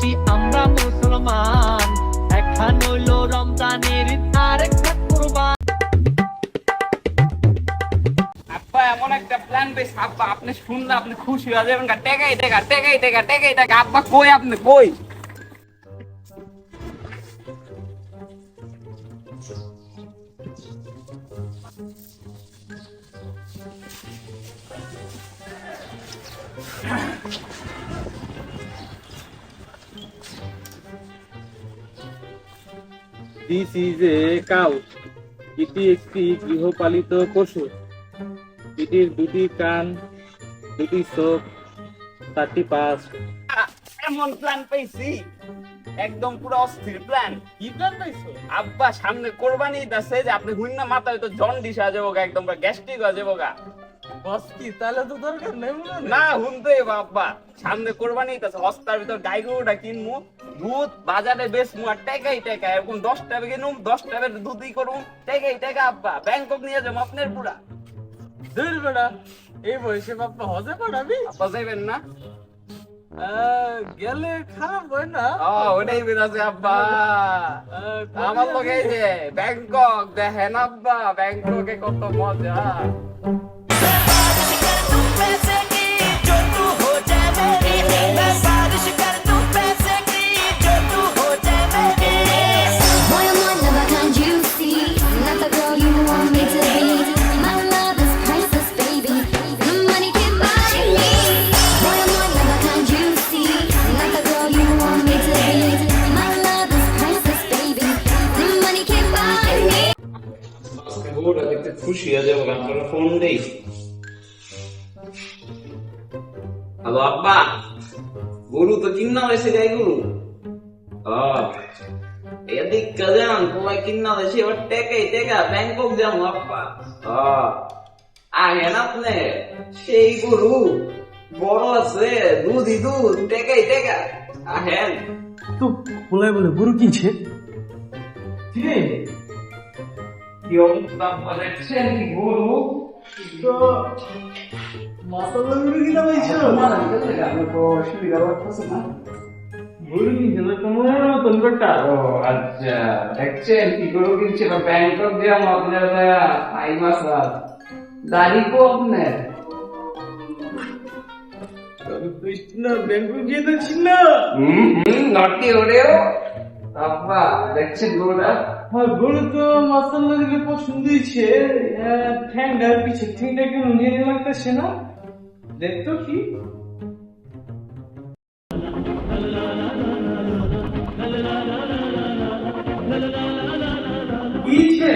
আছি আমরা মুসলমান, এখন হইলো রমজানের ঈদ আর একটা কুরবান। আব্বা এমন একটা প্ল্যান পেয়েছি আব্বা, আপনি শুনলে আপনি খুশি হয়ে যাবেন। টেকাই টেকা টেকাই টেকা টেকাই টেকা। আব্বা কই আপনি কই? This is a cow. এটি একটি গৃহপালিত পশু। এটির দুটি কান, দুটি চোখ, 4টি পা আছে। এমন প্ল্যান পেয়েছি, একদম পুরো অস্থির প্ল্যান। কি প্ল্যান পাইছো? আব্বা সামনে কোরবানি ঈদ আছে, যে আপনি হুইন্না মাথা হয়তো জন্ডিস হয়ে যাবো গা, একদম গ্যাস্ট্রিক হয়ে যাবো গা। বস কি তাহলে তো দরকার নেই মনে হয়। না হুনতে আব্বা, সামনে কোরবানি ঈদ আছে, হস্তার ভিতর গাই গরুটা কিনমু, দুধ বাজারে বেচমু, আর টেকাই টেকা এরকম 10 টাকা কিনুম, 10 টাকার দুধই করুম, টেকাই টেকা আব্বা। ব্যাংকক নিয়ে যাবো আপনার পুরা। দূর বেটা, এই বয়সে বাপ্পা হজে পাঠাবি? আব্বা যাইবেন না? গেলে খারাপ হয় না? ওটাই বেরাছে আব্বা। আমার লোক এই যে ব্যাংকক দেখেন আব্বা, ব্যাংককে কত মজা। গরুটা দেখতে খুশি হয়ে যাবো, আপনারা ফোন দেই। হ্যালো আব্বা, গরু তো কিনা হয়েছে, গাই গরু এদিক কাজান তোমায় কিনা হয়েছে, এবার টেকাই টেকা ব্যাংকক যাবো আব্বা। আগেন আপনি সেই গরু বড় আছে, দুধই দুধ, টেকাই টেকা আহেন তো বলে বলে গরু কিনছে। কি অবস্থা দেখছেন? গরু তো মাসাল্লাহ গরু কিনা পাইছো? আপনি তো সুবিধা লাগতেছে না। গরু কিনছে তো তোমার মতন বেটা। আচ্ছা, দেখছেন কি গরু কিনছিল? ব্যাংকক দিয়ে আপনার আই মাস দাড়ি কো আপনার ব্যাংকক গিয়ে দেখছি না। নটি ওরেও আব্বা, দেখছেন গরুটা? হ্যাঁ, গরু তো মাসাল্লাহ দিকে পছন্দ হয়েছে। ঠ্যাংটা পিছে ঠ্যাংটা কেমন নিয়ে লাগতেছে না? দেখতো কি কিছে?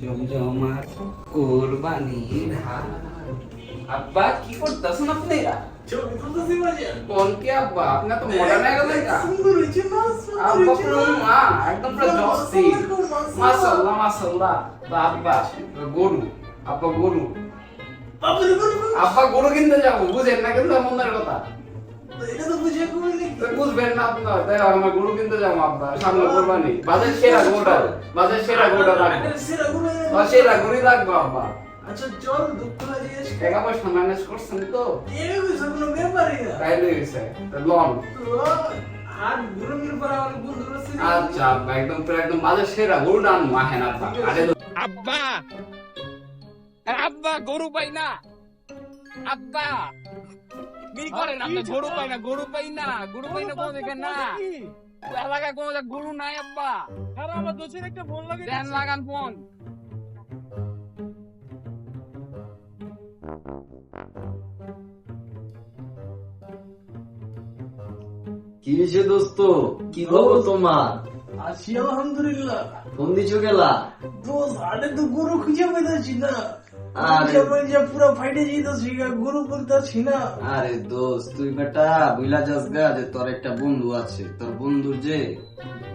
জমজমার কোরবানি। আব্বা কি করতেছেন আপনি? কোন কি আব্বা, আপনার তো মডার্ন হয়ে গেলেন না? আব্বা পুরো একদম পুরো জসি। মাশাআল্লাহ মাশাআল্লাহ। আব্বা গরু, আব্বা গরু, আব্বা গরু কিনতে যাবো, বুঝেন না কিন্তু মনের কথা। বুঝবেন না আপনার, তাই আমরা গরু কিনতে যাবো আব্বা, সামনে কোরবানি। বাজার সেরা গরুটা, বাজার সেরা গরুটা রাখবো, সেরা গরুই রাখবো আব্বা। আচ্ছা চল, দুপুরে জিজ্ঞেস টাকা পয়সা ম্যানেজ করছেন তো? কোনো ব্যাপারই না। তাই হয়েছে লন। আর গরমের পর আমার বন্ধু আছে। আচ্ছা আব্বা, একদম পুরো একদম বাজার সেরা গরুটা আনবো। আহেন আব্বা। আব্বা আব্বা গরু পাই না আব্বা, কি করেন আপনি? গরু পাই না, গরু পাই না, গরু পাই না, কোনো দেখেন না এলাকায় কোনো গরু নাই আব্বা। আর আমার দোষের একটা ফোন লাগে, দেন লাগান ফোন। কি হয়েছে দোস্ত? কি খবর তোমার? আছি আলহামদুলিল্লাহ। ফোন দিছো গেলা? দোস্ত আরে তো গরু খুঁজে পাইতাছি না। আরে পুরো ফাইটে যাইতাছি, গরু বলতাছি না। আরে দোস্ত, তুই বেটা বুইলা যাস গা যে তোর একটা বন্ধু আছে, তোর বন্ধুর যে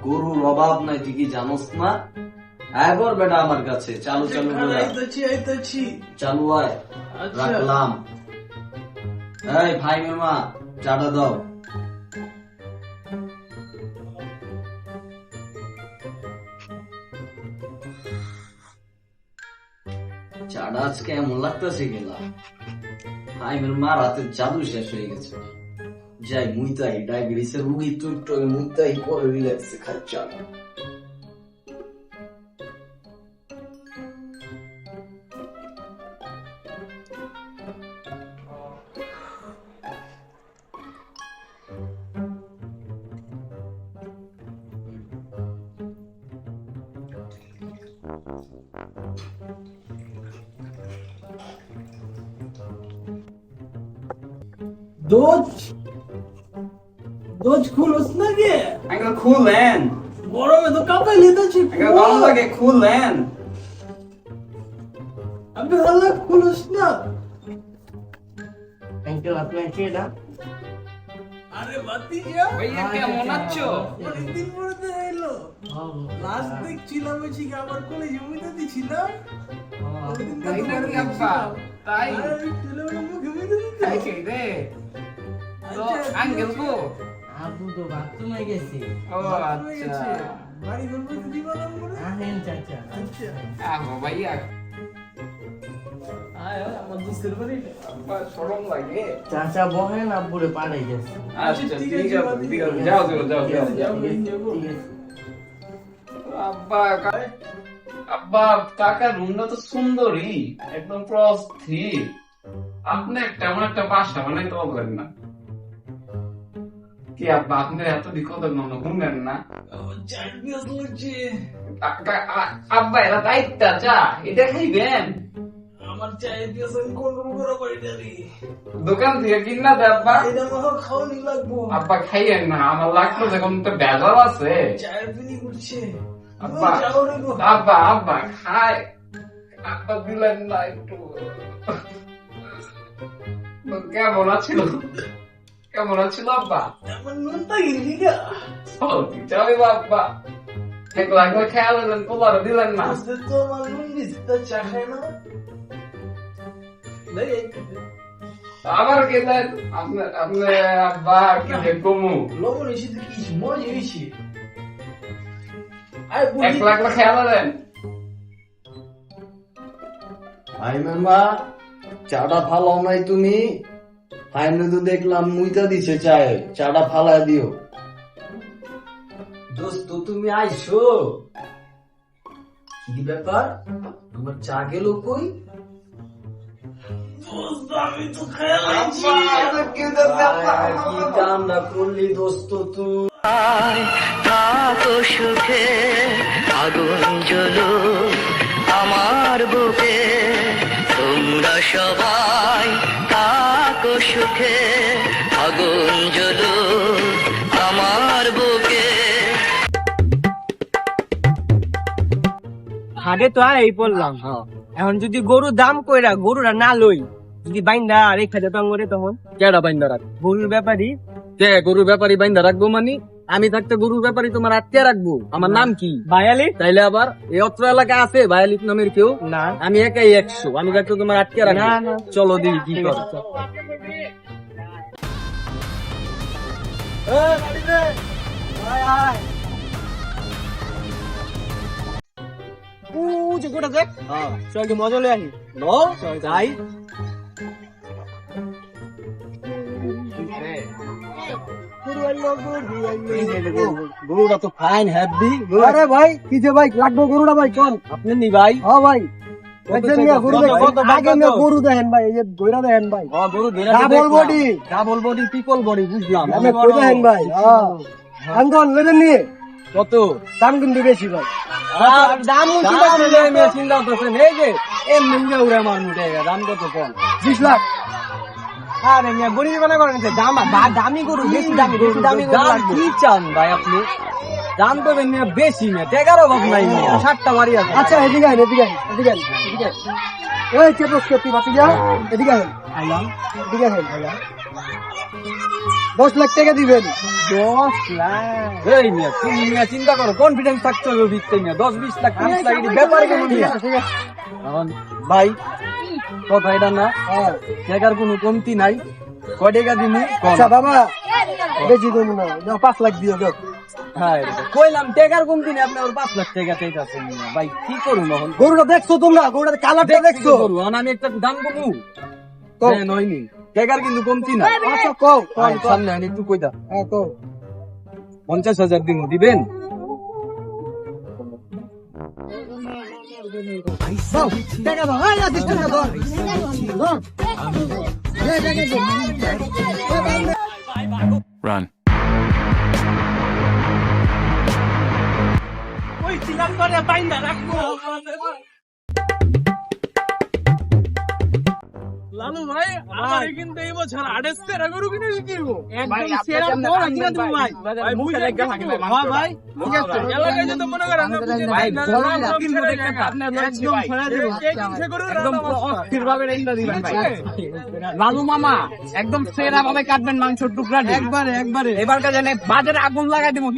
গরুর অভাব নাই, তুই কি জানোস না? আয় বর বেটা আমার কাছে, চালু চালু করে চালু আয়। রাখলাম। এই ভাই মামা চাটা দাও। চাটা আজকে এমন লাগতেছে গেলা, ভাই মা রাতে জাদু শেষ হয়ে গেছে। যাই মুইতাই ডায়াবেটিসের রুগী তুই তো মুইতাই করে রিল্যাক্সে খাই চাটা। দোজ খুলস না গে আঙ্কেল খুলেন, গরমে তো কাঁপাই লিতেছি আঙ্কেল গরম লাগে, খুলেন। আমি হাল্লা খুলস না আঙ্কেল আপনার কে না আরে বাতিজা ভাইয়া কেমন আছো? অনেকদিন পরে তো এলো লাস্ট দেখছিলাম ওই ঠিক আমার কোলে জমিতে দিছিলাম তাই নাকি আব্বা? তাই তাই কি রে? তো আঙ্কেল কো? আবু তো বাথরুমে গেছে ও আচ্ছা, বাড়ি বলবো দিদি বললাম বলে আহেন চাচা আচ্ছা আহো ভাইয়া। আয় আমার দোস্তের বাড়ি আব্বা শরম লাগে। চাচা বহেন আব্বুরে পাড়াই গেছে আচ্ছা ঠিক আছে, ঠিক আছে, যাও যাও যাও যাও। আব্বা আব্বা কাকার রুমটা তো সুন্দরই, একদম প্রস্থির। আপনি তেমন একটা বাসা বানাইতে পারবেন না কি আব্বা? আপনি এত বিকট ঘুমবেন না আব্বা? এরা দায়িত্ব চা এটা খাইবেন? আমার চাই দিয়েছেন কোন রুমের বাড়িটারি দোকান থেকে কিনা দে আব্বা। এটা মহা খাওয়ানি লাগবো আব্বা খাইয়েন না, আমার লাগলো যখন তো বেজার আছে। চায়ের পিনি করছে আব্বা আব্বা আব্বা খায়, আব্বা দিলেন না একটু। কেমন আছিল, কেমন আছিল আব্বা? আমার নুনটা গিরিগা সত্যি যাবে আব্বা, এক লাগলে খেয়াল দিলেন, পোলার দিলেন না। বুঝতে তো আমার নুন দিচ্ছে তা চা খায় না নাই একটু আবার গেলেন আপনি আপনি আব্বা কি দেখবো লবণ এসে তো কি মজা হয়েছে আয় এক লাগলে খেয়াল দেন। ভাই মামা চাটা ফালাও নাই তুমি? ফাইনে তো দেখলাম মুইতা দিছে চায়ে, চাটা ফালাই দিও। দোস্ত তুমি আইছো, কি ব্যাপার? তোমার চা গেল কই? আমি তো খেয়াল কি কামটা করলি দোস্ত তুই? থাকো সুখে আগুন জ্বলো আমার বুকে, তোমরা সবাই থাকো সুখে আগুন জ্বলো আমার বুকে। হাটে তো এই পড়লাম, এখন যদি গরুর দাম কইরা গরুরা না লই, যদি বাইন্দা রেখা যেতাম করে তখন কেডা বাইন্দা রাখ? গরুর ব্যাপারী কে গরুর ব্যাপারী বাইন্দা রাখবো? মানে আমি থাকতে গরুর ব্যাপারী তোমার আটকে রাখবো? আমার নাম কি? বায়ালি তাইলে আবার এই অত্র এলাকা আছে বায়ালিক নামের কেউ? না আমি একাই 100, আমি থাকতে তোমার আটকে রাখবো? না, না। চলো দিই কি কর। যে গোটা দেখ চল একটু মজা লই আনি নো যাই। গরুটা তো ফাইন হ্যাপি। আরে ভাই কি যে ভাই লাগবে গরুটা ভাই চল আপনি নি ভাই? হ্যাঁ ভাই গরু দেখেন ভাই, এই যে গরুটা দেখেন ভাই, গরু double body double body people body বুঝলাম। দেখেন ভাই আঙ্গন লেবেন নিয়ে কত দাম কিন্তু বেশি ভাই, দাম চিন্তা করতেছেন? এই যে এমনি উড়ে আমার মুখে দাম কত কম? 20 লাখ। আরে মিয়া গরিব বানা করেন দাম দামি গরু, বেশি দামি দামি গরু দাম লাগবে। কি চান ভাই আপনি? দাম তো বেশি না, টেকারও ভাব নাই, 60টা বাড়ি আছে। আচ্ছা এদিকে আইন এদিকে আইন এদিকে আইন এদিকে আইন। এই চেপস কেপি বাতি যা এদিকে আইন আইলাম এদিকে আইন আইলাম 10 লাখ টাকা দিবেন। 10 লাখ? এই মিয়া, তুমি মিয়া চিন্তা করো, কনফিডেন্স থাকতে হবে দিতে মিয়া। 10-20 লাখ 30 লাখ এর ব্যাপারে কেন মিয়া? এখন ভাই কথা এটা না, টাকার কোনো কমতি নাই। কয় টাকা দিমু? আচ্ছা বাবা, বেশি দেবো না, 5 লাখ দিও দাও। হ্যাঁ কইলাম টাকার কমতি নেই, আপনি ওর 5 লাখ টাকা চাইতাছেন মিয়া। ভাই কি করুন এখন? গরুটা দেখছো তোমরা? গরুটার কালারটা দেখছো? গরু আমি একটা দাম কমু তো নয়নি, টাকার কিন্তু কমতি না। আচ্ছা কও, সামনে আনি একটু কইদা। হ্যাঁ কও। 50,000 দিমু, দিবেন? দাও টাকা দাও, এই আদিস টাকা দাও। Run. ওই ছিলাম করে বাইন্দা রাখবো। লালু ভাই, আমার কিন্তু এই বছর 8.5 গরু কিনে দিবো। একদম সেরা বড় কিনে দিবো ভাই। ভাই মুখে লাগা থাকে ভাই। হ্যাঁ ভাই, ঠিক আছে। এলাকায় যত মনে করেন না ভাই, কিনবো দেখতে আপনি একদম ছড়া দেব। একদম অস্থিরভাবে রেন্দা দিবেন ভাই। লালু মামা একদম সেরা ভাবে কাটবেন মাংসের টুকরা। একবারে এবার কাজে বাজারে আগুন লাগাই দিবো।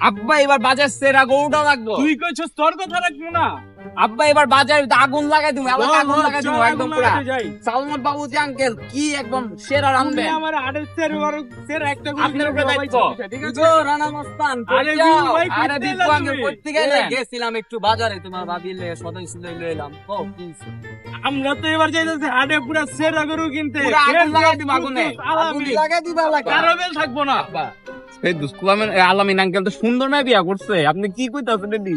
আব্বা এবার বাজার সেরা গরুটা লাগবে। তুই কইছস তোর কথা রাখবো না। আব্বা এবার বাজারে আগুন লাগাই দিবো, আগুন লাগাই দিবো একদম পুরা। সালমত বাবু জি আঙ্কেল কি একদম সেরা রাঁধবে। আমার 8.5 বড় সেরা একটা গরু আপনার উপরে দায়িত্ব। ঠিক আছে রানা মস্তান। আরে বিপু আঙ্কেল করতে গেলে গেছিলাম একটু বাজারে, তোমার ভাবিলে সদস্য লইলে এলাম। ও আমরা তো এবার যাইতেছি হাটে পুরা সেরা গরু কিনতে। আগুন লাগাই দিবো, আগুনে আগুন লাগাই দিবা লাগা, কারো বেল থাকবো না। আব্বা এই দুস্কুলামের আলামিন আঙ্কেল তো সুন্দর না বিয়া করছে, আপনি কি কইতাছেন এডি?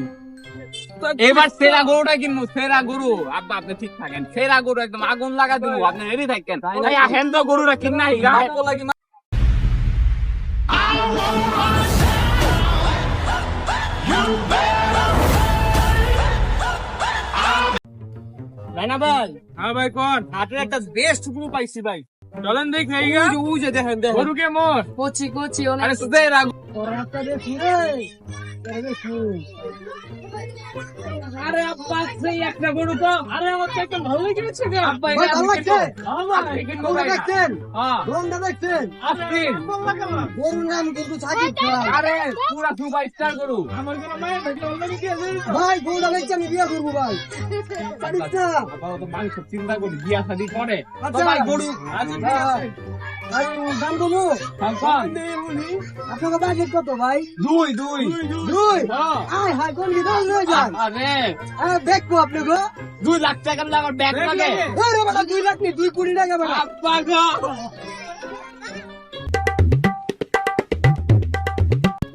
এবার সেরা গরুটা কিনবো, সেরা গরু। আব্বা আপনি ঠিক থাকেন, সেরা গরু একদম আগুন লাগা দিব, আপনি রেডি থাকেন। ভাই আহেন তো গরুটা কিনা হিগা লাগি না। রানা ভাই। হ্যাঁ ভাই কোন? হাটের একটা বেস্ট গরু পাইছি ভাই, চলেন দেখি। ওই যে দেখেন গরু কেমন কচি কচি। আরে সেরা গরুটা দেখি রে। আরে আব্বা সেই একটা গরু তো। আরে আমার তো একদম ভালো লেগেছে গো আব্বা। এটা ভালো লাগছে। আপনি কি গরু দেখছেন? হ্যাঁ গরুটা দেখছেন? আপনি গরুর নাম কিন্তু সাকিব খান। আরে পুরা সুপার স্টার গরু। আমার গরু মায়ের দেখলে অন্য কি আছে ভাই? গরুটা দেখছি আমি বিয়া করব ভাই। সাকিবটা বাবা তো মাংস চিন্তা করে বিয়া শাদি করে। আচ্ছা ভাই গরু আচ্ছা ভাই দাম দেবো। কম দেবনি। আপনার বাজেট কত ভাই? 2 হ্যাঁ। আয় হাই কোন দিন লয়ে যান। আরে দেখবো আপনি গো 2 লাখ টাকা আমার ব্যাগ লাগে। আরে বাবা 2 লাখ নি 2 কোটি টাকা বাবা। আব্বা গো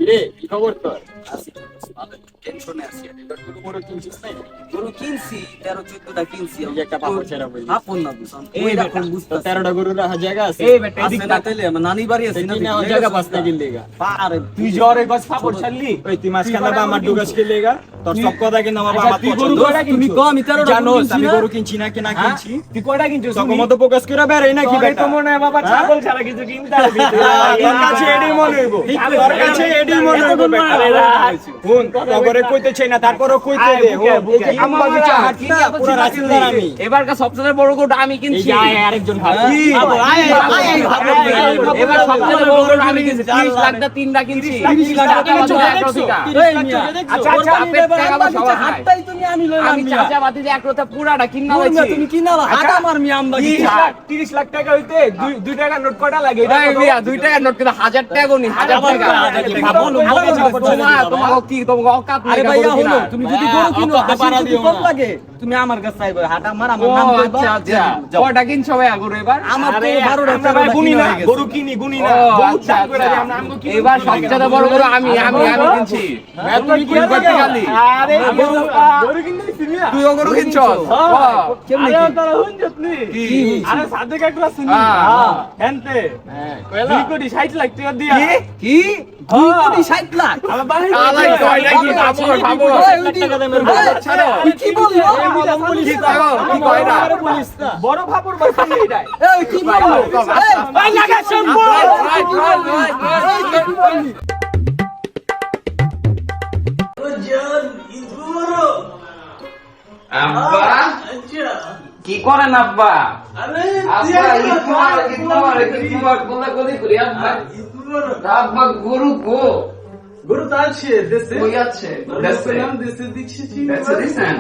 রে কি খবর তোর? আসি ভালো, টেনশনে আছি। এবার তো বড় কিনছিস না? গরু কিনছি 13-14টা কিনছি। এই একটা পাপড় ছেড়া বলি আপন না বুঝান। এই দেখেন বুঝতা 13টা গরু রাখা জায়গা আছে। এই বেটা এদিকে না তেলে আমার নানি বাড়ি আছে না, জায়গা পাস না কিনলেগা। আরে তুই জরে গছ পাপড় ছাড়লি। ওই তুই মাঝখানে বা আমার ডুগাস কিনলেগা। তোর সব কথা কিন্তু আমার বাবা পছন্দ। তুমি কম 13টা জানোস আমি গরু কিনছি না কি না কিনছি। তুই কয়টা কিনছিস? সকমত প্রকাশ করে বেরাই নাকি বেটা? তো মনে হয় বাবা ছাগল ছাড়া কিছু কিনতে হবে। তোর কাছে এডি মনে হইব, তোর কাছে এডি মনে হইব বেটা। কোন তগরে কইতে চাই না, তারপরও কইতে দে। আম্মা বিচা হাঁটি না পুরো রাসিলদার আমি। এবারকার সবচেয়ে বড় গরুটা আমি কিনছি। এই আরেকজন ভাবি এবার সবচেয়ে বড় গরুটা আমি কিনছি। 30 লাখটা 3টা কিনছি। 30 লাখ টাকা আচ্ছা আচ্ছা আপনি টাকা বাবা হাতটাই তুমি আমি লইলাম। আমি চাচা বাতি যে একরোতে পুরাটা কিনা হইছে। তুমি কিনা হাত আমার মি আম্মা কি 30 লাখ টাকা হইতে 2 টাকা নোট কয়টা লাগে? এই মিয়া 2 টাকা নোট কিন্তু 1000 টাকা গনি 1000 টাকা বলো তোমার কি তোমার অকাত নাই। আরে ভাইয়া হলো তুমি যদি গরু কিনো পারা দিও কম লাগে তুমি আমার কাছে চাইবে হাট আমার নাম কইবা। আচ্ছা কয়টা কিনছো ভাই গরু এবার? আমার তো 12টা টাকা গুনি না, গরু কিনি গুনি না বহুত দাম করে দিই আমরা। আমগো কি এবার সবচেয়ে বড় গরু আমি কিনছি। তুমি কি করতে গেলি? আরে গরু কিনছিস মিয়া? তুই গরু কিনছস? হ্যাঁ কেমনে আরে তোরা হুনছত নি কি? আরে সাদে কাকড়া শুনি হ্যাঁ হেনতে কয়লা 2 কোটি 60 লাখ টাকা দিয়া। কি 2 কোটি 60 লাখ? আমার ভাই আলাই কয়টা কি ভাবো টাকা দেমের ছাড়ো কি বললি? পুলিশ কি কয় না পুলিশ না বড় ভাবর বাসি এইটাই। এই কি বললো? এই ভাই লাগা সম্পূর্ণ আব্বা কি করেন আব্বা? আব্বা গরু গো গরু তো আছে দেশে কই আছে দেশে দিচ্ছি বেচে দিছেন?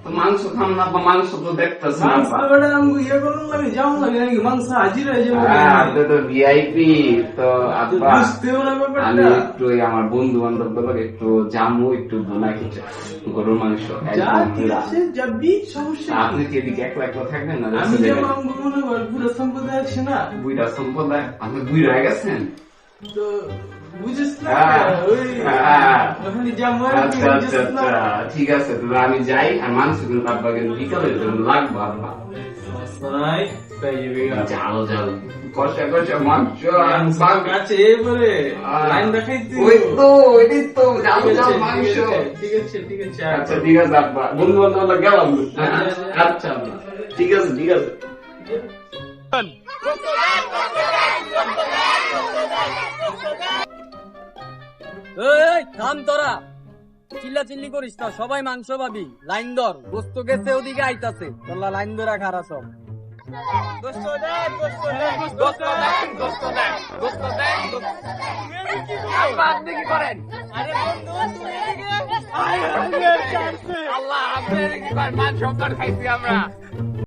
তো মাংস খাম না বা মাংস তো দেখতেছি না মাংস আব্বা। বেড়ে আমি ইয়ে করুন লাগে যেমন লাগে নাকি মাংস হাজির হয়ে যাবে আপনি তো ভিআইপি তো আব্বা বুঝতেও না আমি ব্যাপারটা একটু ওই আমার বন্ধু বান্ধব গুলোকে একটু জামু একটু বোনা কিছু গরুর মাংস যা একদম ঠিক পুরা। আছে যাবি সমস্যা আপনি কি? কি এদিকে একলা একলা থাকবেন না আমি যাচ্ছেন যেমন এখানে? মনে কর পুরো সম্প্রদায় আছে না বুইড়া সম্প্রদায় আপনি বুইড়া হয়ে গেছেন তো বুঝিস না হ্যাঁ, ওই হ্যাঁ। ওখানে যাবো আর কি আচ্ছা বুঝিস আচ্ছা না আচ্ছা ঠিক আছে তাহলে আমি যাই আর মাংস কিন্তু আব্বাকে বিকালের জন্য লাগবো আব্বা নাই তাই জানো জানো কষা কষা মাংস আর মাংস। আছে এবারে লাইন দেখাই তুই ওই তো ওইটাই তো জানো জানো মাংস ঠিক আছে ঠিক আছে আচ্ছা ঠিক আছে আব্বা বন্ধু বান্ধব গেলাম আচ্ছা আব্বা ঠিক আছে ঠিক আছে এই থাম তোরা চিল্লা চিল্লি করিস না সবাই মাংস পাবি লাইন ধর গোস্ত গেছে ওদিকে আইতাছে তোরা লাইন ধরা খারা সব আপনি কি করেন আল্লাহ আপনি কি করেন মান সম্মান খাইছি আমরা